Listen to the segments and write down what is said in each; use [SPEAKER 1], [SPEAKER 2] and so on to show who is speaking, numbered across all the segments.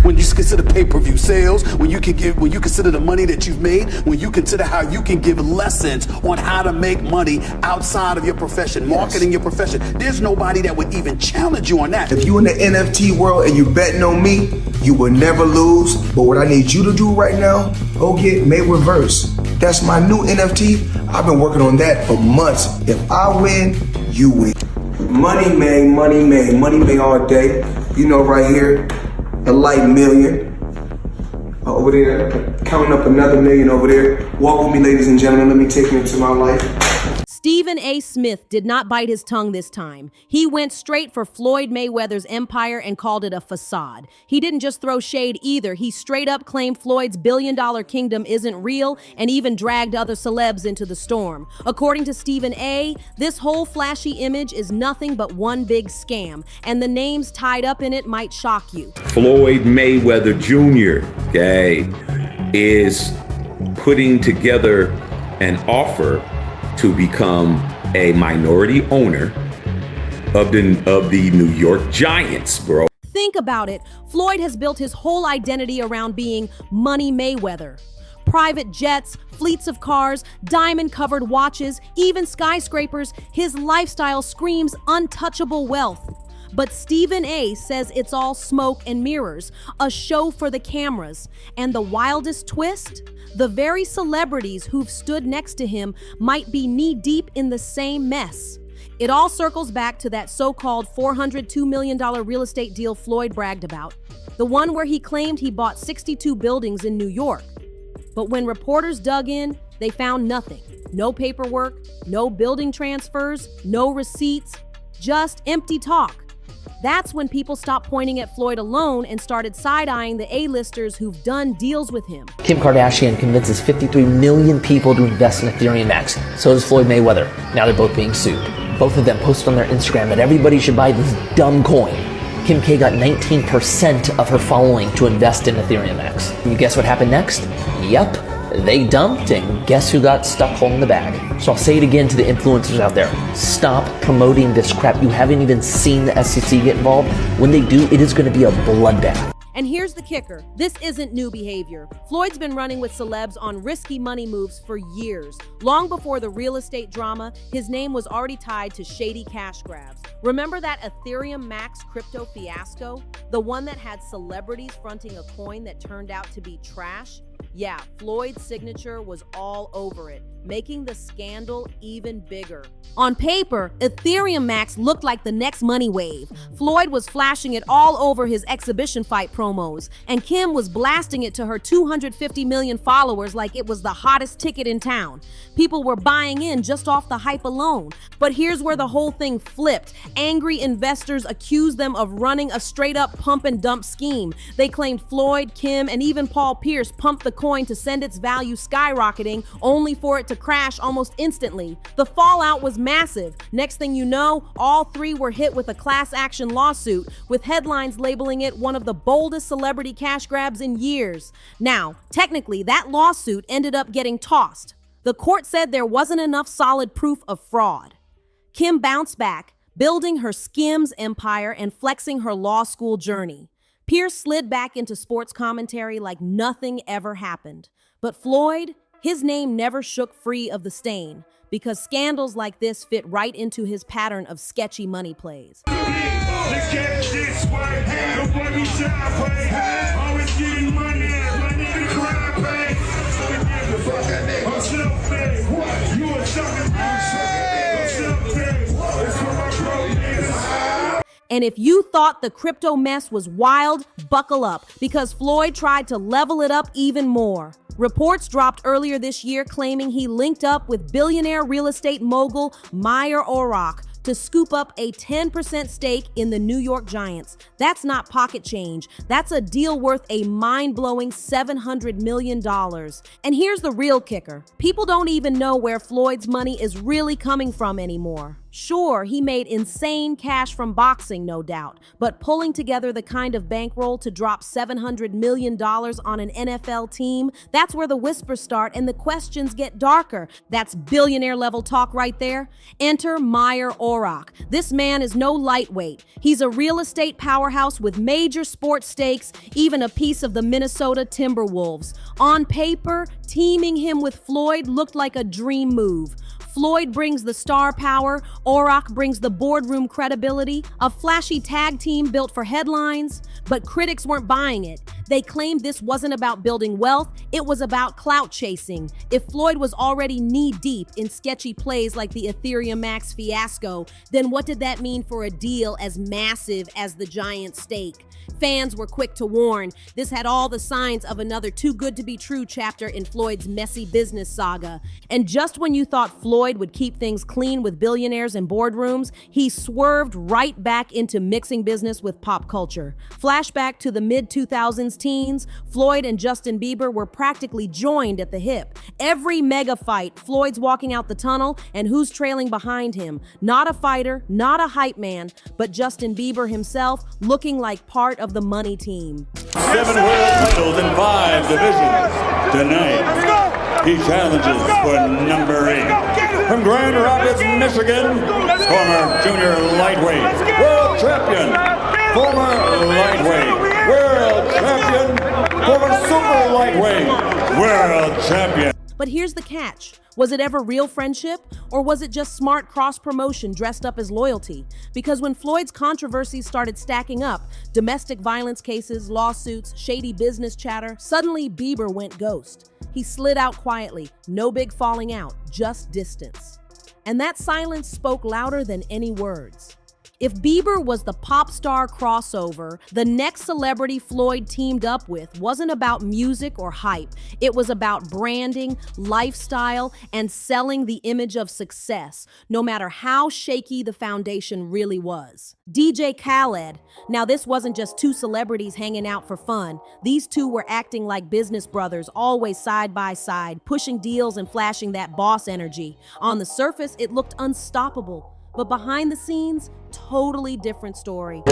[SPEAKER 1] when you consider pay-per-view sales, when you consider the money that you've made, when you consider how you can give lessons on how to make money outside of your profession, marketing your profession. There's nobody that would even challenge you on that.
[SPEAKER 2] If you in the NFT world and you betting on me, you will never lose. But what I need you to do right now, go get Mayweather. That's my new NFT. I've been working on that for months. If I win, you win. Money made, money made, money made all day. You know, right here, a light million. Over there, counting up another million over there. Walk with me, ladies and gentlemen. Let me take you into my life.
[SPEAKER 3] StephenASmith did not bite his tongue this time. He went straight for Floyd Mayweather's empire and called it a facade. He didn't just throw shade either. He straight up claimed Floyd's billion-dollar kingdom isn't real and even dragged other celebs into the storm. According to Stephen A., this whole flashy image is nothing but one big scam, and the names tied up in it might shock you.
[SPEAKER 4] Floyd Mayweather Jr., is putting together an offer to become a minority owner of the New York Giants, bro.
[SPEAKER 3] Think about it. Floyd has built his whole identity around being Money Mayweather. Private jets, fleets of cars, diamond-covered watches, even skyscrapers. His lifestyle screams untouchable wealth. But Stephen A. says it's all smoke and mirrors, a show for the cameras. And the wildest twist? The very celebrities who've stood next to him might be knee-deep in the same mess. It all circles back to that so-called $402 million real estate deal Floyd bragged about, the one where he claimed he bought 62 buildings in New York. But when reporters dug in, they found nothing. No paperwork, no building transfers, no receipts, just empty talk. That's when people stopped pointing at Floyd alone and started side-eyeing the A-listers who've done deals with him.
[SPEAKER 5] Kim Kardashian convinces 53 million people to invest in Ethereum Max. So does Floyd Mayweather. Now they're both being sued. Both of them posted on their Instagram that everybody should buy this dumb coin. Kim K got 19% of her following to invest in Ethereum Max. You guess what happened next? Yep. They dumped, and guess who got stuck holding the bag? So I'll say it again to the influencers out there. Stop promoting this crap. You haven't even seen the SEC get involved. When they do, it is going to be a bloodbath.
[SPEAKER 3] And here's the kicker. This isn't new behavior. Floyd's been running with celebs on risky money moves for years. Long before the real estate drama, his name was already tied to shady cash grabs. Remember that Ethereum Max crypto fiasco? The one that had celebrities fronting a coin that turned out to be trash? Yeah, Floyd's signature was all over it, making the scandal even bigger. On paper, Ethereum Max looked like the next money wave. Floyd was flashing it all over his exhibition fight promos, and Kim was blasting it to her 250 million followers like it was the hottest ticket in town. People were buying in just off the hype alone. But here's where the whole thing flipped. Angry investors accused them of running a straight-up pump and dump scheme. They claimed Floyd, Kim, and even Paul Pierce pumped the coin to send its value skyrocketing, only for it to crash almost instantly. The fallout was massive. Next thing you know, all three were hit with a class action lawsuit, with headlines labeling it one of the boldest celebrity cash grabs in years. Now, technically, that lawsuit ended up getting tossed. The court said there wasn't enough solid proof of fraud. Kim bounced back, building her Skims empire and flexing her law school journey. Pierce slid back into sports commentary like nothing ever happened. But Floyd, his name never shook free of the stain, because scandals like this fit right into his pattern of sketchy money plays. And if you thought the crypto mess was wild, buckle up, because Floyd tried to level it up even more. Reports dropped earlier this year claiming he linked up with billionaire real estate mogul Meyer Orrock to scoop up a 10% stake in the New York Giants. That's not pocket change. That's a deal worth a mind-blowing $700 million. And here's the real kicker. People don't even know where Floyd's money is really coming from anymore. Sure, he made insane cash from boxing, no doubt, but pulling together the kind of bankroll to drop $700 million on an NFL team, that's where the whispers start and the questions get darker. That's billionaire level talk right there. Enter Meyer Orrock. This man is no lightweight. He's a real estate powerhouse with major sports stakes, even a piece of the Minnesota Timberwolves. On paper, teaming him with Floyd looked like a dream move. Floyd brings the star power, Orrock brings the boardroom credibility, a flashy tag team built for headlines, but critics weren't buying it. They claimed this wasn't about building wealth, it was about clout chasing. If Floyd was already knee-deep in sketchy plays like the Ethereum Max fiasco, then what did that mean for a deal as massive as the giant stake? Fans were quick to warn, this had all the signs of another too-good-to-be-true chapter in Floyd's messy business saga. And just when you thought Floyd would keep things clean with billionaires and boardrooms, he swerved right back into mixing business with pop culture. Flashback to the mid-2000s teens, Floyd and Justin Bieber were practically joined at the hip. Every mega fight, Floyd's walking out the tunnel, and who's trailing behind him? Not a fighter, not a hype man, but Justin Bieber himself, looking like part of the money team.
[SPEAKER 6] 7 world titles in 5 divisions. Tonight, he challenges for number 8. From Grand Rapids, Michigan, former junior lightweight, world champion, former lightweight, world champion, former super lightweight, world champion.
[SPEAKER 3] But here's the catch. Was it ever real friendship, or was it just smart cross-promotion dressed up as loyalty? Because when Floyd's controversies started stacking up, domestic violence cases, lawsuits, shady business chatter, suddenly Bieber went ghost. He slid out quietly, no big falling out, just distance. And that silence spoke louder than any words. If Bieber was the pop star crossover, the next celebrity Floyd teamed up with wasn't about music or hype. It was about branding, lifestyle, and selling the image of success, no matter how shaky the foundation really was. DJ Khaled. Now, this wasn't just two celebrities hanging out for fun. These two were acting like business brothers, always side by side, pushing deals and flashing that boss energy. On the surface, it looked unstoppable. But behind the scenes, totally different story.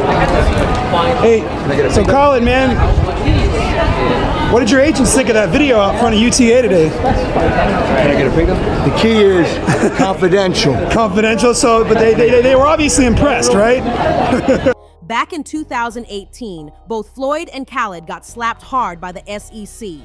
[SPEAKER 7] Hey, so Colin, man, what did your agents think of that video out front of UTA today?
[SPEAKER 8] Can I get a picture? The key is confidential.
[SPEAKER 7] Confidential, so, but they were obviously impressed, right?
[SPEAKER 3] Back in 2018, both Floyd and Khaled got slapped hard by the SEC.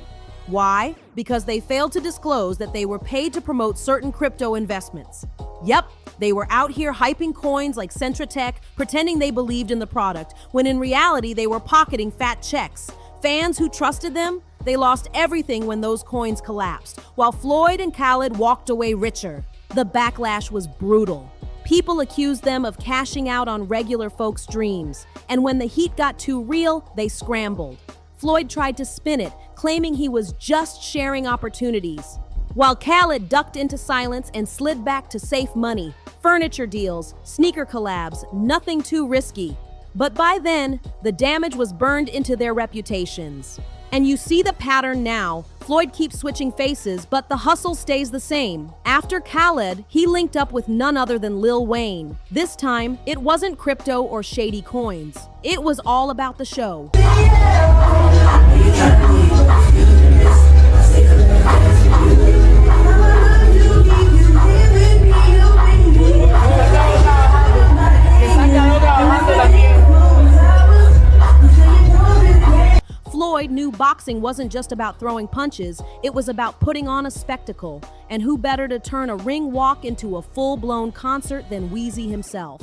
[SPEAKER 3] Why? Because they failed to disclose that they were paid to promote certain crypto investments. Yep, they were out here hyping coins like Centratech, pretending they believed in the product, when in reality they were pocketing fat checks. Fans who trusted them, they lost everything when those coins collapsed, while Floyd and Khaled walked away richer. The backlash was brutal. People accused them of cashing out on regular folks' dreams, and when the heat got too real, they scrambled. Floyd tried to spin it, claiming he was just sharing opportunities, while Khaled ducked into silence and slid back to safe money, furniture deals, sneaker collabs, nothing too risky. But by then, the damage was burned into their reputations. And you see the pattern now. Floyd keeps switching faces, but the hustle stays the same. After Khaled, he linked up with none other than Lil Wayne. This time, it wasn't crypto or shady coins. It was all about the show. Floyd knew boxing wasn't just about throwing punches, it was about putting on a spectacle. And who better to turn a ring walk into a full-blown concert than Weezy himself?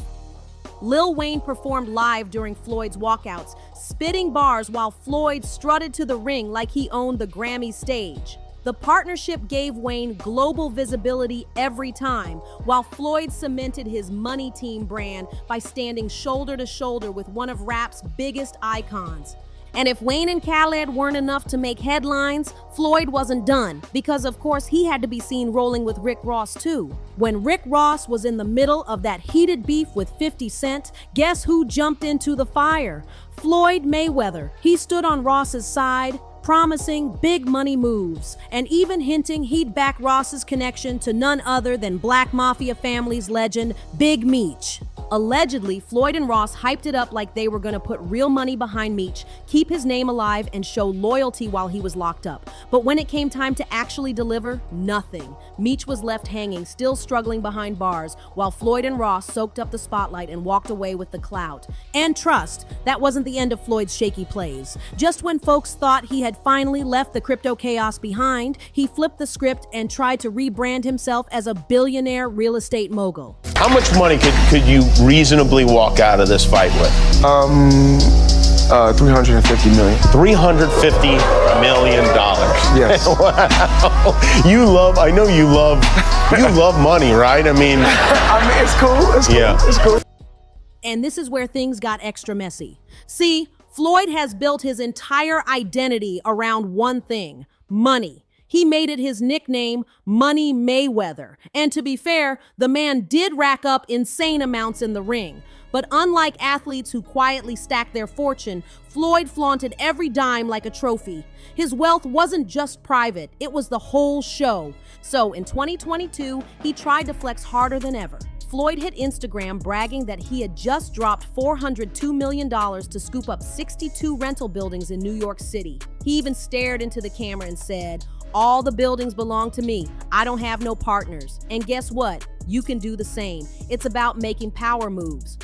[SPEAKER 3] Lil Wayne performed live during Floyd's walkouts, spitting bars while Floyd strutted to the ring like he owned the Grammy stage. The partnership gave Wayne global visibility every time, while Floyd cemented his Money Team brand by standing shoulder to shoulder with one of rap's biggest icons. And if Wayne and Khaled weren't enough to make headlines, Floyd wasn't done, because of course he had to be seen rolling with Rick Ross too. When Rick Ross was in the middle of that heated beef with 50 Cent, guess who jumped into the fire? Floyd Mayweather. He stood on Ross's side, promising big money moves, and even hinting he'd back Ross's connection to none other than Black Mafia family's legend, Big Meech. Allegedly, Floyd and Ross hyped it up like they were gonna put real money behind Meech, keep his name alive, and show loyalty while he was locked up. But when it came time to actually deliver, nothing. Meech was left hanging, still struggling behind bars, while Floyd and Ross soaked up the spotlight and walked away with the clout. And trust, that wasn't the end of Floyd's shaky plays. Just when folks thought he had finally left the crypto chaos behind, he flipped the script and tried to rebrand himself as a billionaire real estate mogul.
[SPEAKER 9] How much money could you reasonably walk out of this fight with?
[SPEAKER 2] 350 million.
[SPEAKER 9] $350 million.
[SPEAKER 2] Yes.
[SPEAKER 9] Wow. I know you love money, right? I mean,
[SPEAKER 2] it's cool. It's cool.
[SPEAKER 9] Yeah.
[SPEAKER 2] It's cool.
[SPEAKER 3] And this is where things got extra messy. See, Floyd has built his entire identity around one thing: money. He made it his nickname, Money Mayweather. And to be fair, the man did rack up insane amounts in the ring. But unlike athletes who quietly stack their fortune, Floyd flaunted every dime like a trophy. His wealth wasn't just private, it was the whole show. So in 2022, he tried to flex harder than ever. Floyd hit Instagram bragging that he had just dropped $402 million to scoop up 62 rental buildings in New York City. He even stared into the camera and said, "All the buildings belong to me. I don't have no partners." And guess what? You can do the same. It's about making power moves.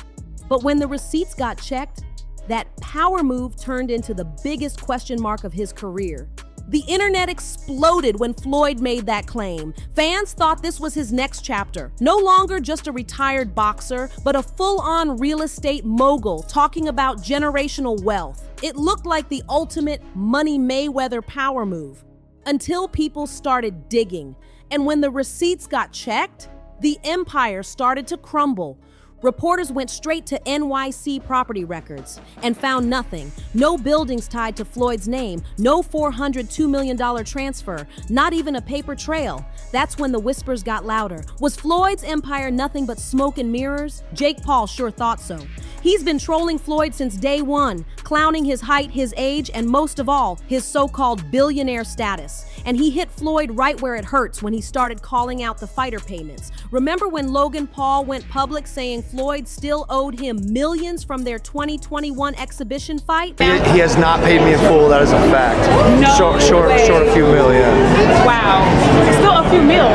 [SPEAKER 3] But when the receipts got checked, that power move turned into the biggest question mark of his career. The internet exploded when Floyd made that claim. Fans thought this was his next chapter. No longer just a retired boxer, but a full-on real estate mogul talking about generational wealth. It looked like the ultimate Money Mayweather power move. Until people started digging. And when the receipts got checked, the empire started to crumble. Reporters went straight to NYC property records and found nothing. No buildings tied to Floyd's name, no $402 million transfer, not even a paper trail. That's when the whispers got louder. Was Floyd's empire nothing but smoke and mirrors? Jake Paul sure thought so. He's been trolling Floyd since day one, clowning his height, his age, and most of all, his so-called billionaire status. And he hit Floyd right where it hurts when he started calling out the fighter payments. Remember when Logan Paul went public saying Floyd still owed him millions from their 2021 exhibition fight?
[SPEAKER 8] He has not paid me in full, that is a fact.
[SPEAKER 10] No
[SPEAKER 8] Short a few mil, yeah.
[SPEAKER 10] Wow. Still a few mil.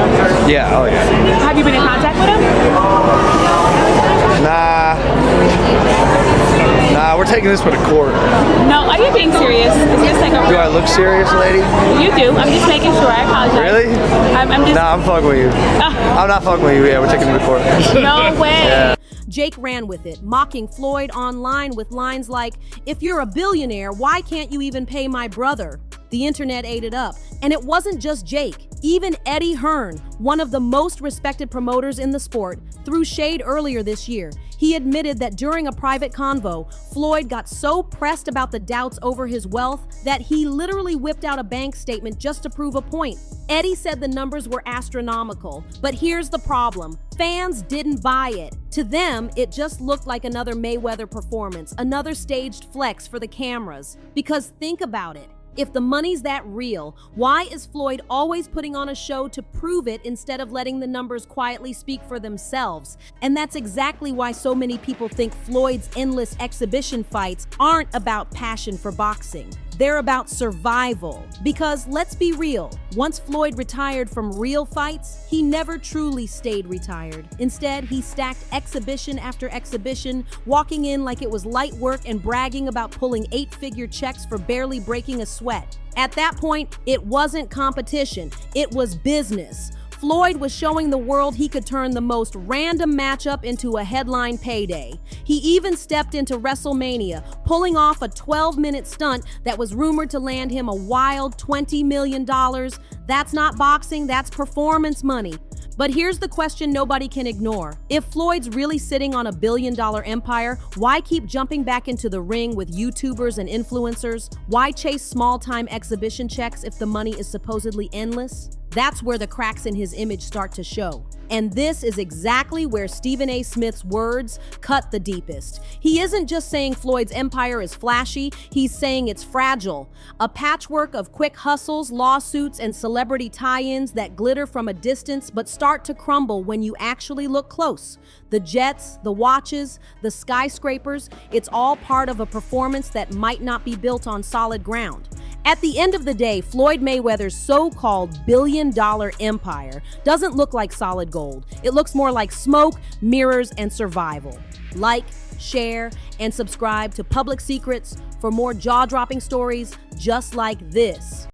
[SPEAKER 8] Yeah, oh yeah.
[SPEAKER 10] Have you been in contact with him?
[SPEAKER 8] Nah, we're taking this one to court.
[SPEAKER 10] No, are you being serious? Is this like a
[SPEAKER 8] Do I look serious, lady?
[SPEAKER 10] You do. I'm just making sure. I apologize.
[SPEAKER 8] Really?
[SPEAKER 10] I'm just...
[SPEAKER 8] Nah, I'm fucking with you. I'm not fucking with you. Yeah, we're taking him to court.
[SPEAKER 10] No way.
[SPEAKER 8] Yeah.
[SPEAKER 3] Jake ran with it, mocking Floyd online with lines like, "If you're a billionaire, why can't you even pay my brother?" The internet ate it up. And it wasn't just Jake. Even Eddie Hearn, one of the most respected promoters in the sport, threw shade earlier this year. He admitted that during a private convo, Floyd got so pressed about the doubts over his wealth that he literally whipped out a bank statement just to prove a point. Eddie said the numbers were astronomical, but here's the problem. Fans didn't buy it. To them, it just looked like another Mayweather performance, another staged flex for the cameras. Because think about it. If the money's that real, why is Floyd always putting on a show to prove it instead of letting the numbers quietly speak for themselves? And that's exactly why so many people think Floyd's endless exhibition fights aren't about passion for boxing. They're about survival. Because let's be real, once Floyd retired from real fights, he never truly stayed retired. Instead, he stacked exhibition after exhibition, walking in like it was light work and bragging about pulling 8-figure checks for barely breaking a sweat. At that point, it wasn't competition, it was business. Floyd was showing the world he could turn the most random matchup into a headline payday. He even stepped into WrestleMania, pulling off a 12-minute stunt that was rumored to land him a wild $20 million. That's not boxing, that's performance money. But here's the question nobody can ignore. If Floyd's really sitting on a billion-dollar empire, why keep jumping back into the ring with YouTubers and influencers? Why chase small-time exhibition checks if the money is supposedly endless? That's where the cracks in his image start to show. And this is exactly where StephenASmith's words cut the deepest. He isn't just saying Floyd's empire is flashy, he's saying it's fragile. A patchwork of quick hustles, lawsuits, and celebrity tie-ins that glitter from a distance but start to crumble when you actually look close. The jets, the watches, the skyscrapers, it's all part of a performance that might not be built on solid ground. At the end of the day, Floyd Mayweather's so-called billion-dollar empire doesn't look like solid gold. It looks more like smoke, mirrors, and survival. Like, share, and subscribe to Public Secrets for more jaw-dropping stories just like this.